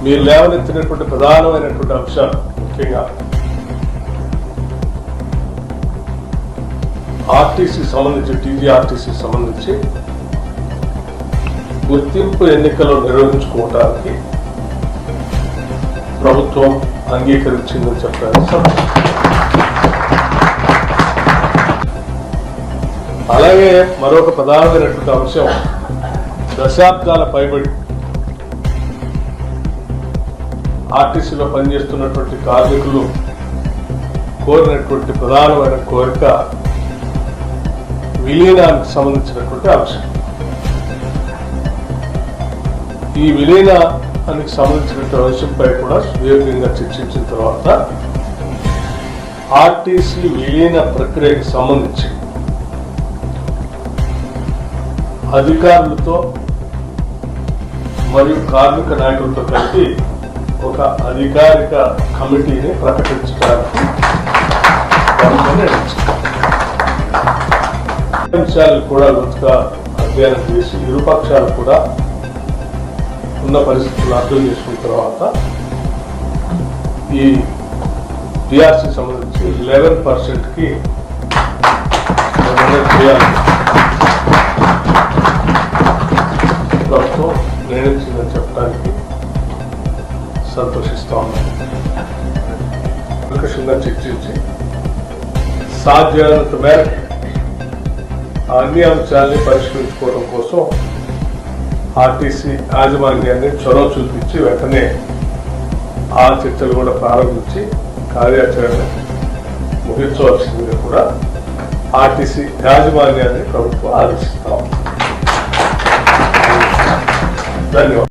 మీరు లేవనెత్తినటువంటి ప్రధానమైనటువంటి అంశాలు ముఖ్యంగా ఆర్టీసీ సంబంధించి టీజీఆర్టీసీ సంబంధించి గుర్తింపు ఎన్నికలు నిర్వహించుకోవడానికి ప్రభుత్వం అంగీకరించిందని చెప్పారు. అలాగే మరొక ప్రధానమైనటువంటి అంశం దశాబ్దాల పైబడి ఆర్టీసీలో పనిచేస్తున్నటువంటి కార్మికులు కోరినటువంటి ప్రధానమైన కోరిక విలీనానికి సంబంధించినటువంటి అంశం. ఈ విలీనానికి సంబంధించినటువంటి అంశంపై కూడా సుదీర్ఘంగా చర్చించిన తర్వాత ఆర్టీసీ విలీన ప్రక్రియకు సంబంధించి అధికారులతో మరియు కార్మిక నాయకులతో కలిపి ఒక అధికారిక కమిటీని ప్రకటించడానికి అంశాలను కూడా లోతుగా అధ్యయనం చేసి ఇరుపక్షాలు కూడా ఉన్న పరిస్థితులు అర్థం చేసుకున్న తర్వాత ఈ టీఆర్సీ సంబంధించి 11%కి చేయాలి ప్రభుత్వం నిర్ణయించిందని చెప్పడానికి సంతోషిస్తా ఉన్నాను. ప్రకృషంగా చర్చించి సాధ్యమైనంత మేరకు అన్ని అంశాలని పరిష్కరించుకోవడం కోసం ఆర్టీసీ యాజమాన్యాన్ని చొరవ చూపించి వెంటనే ఆ చర్చలు కూడా ప్రారంభించి కార్యాచరణ ముగించవలసిందిగా కూడా ఆర్టీసీ యాజమాన్యాన్ని ప్రభుత్వం ఆదేశిస్తాం. ధన్యవాదాలు.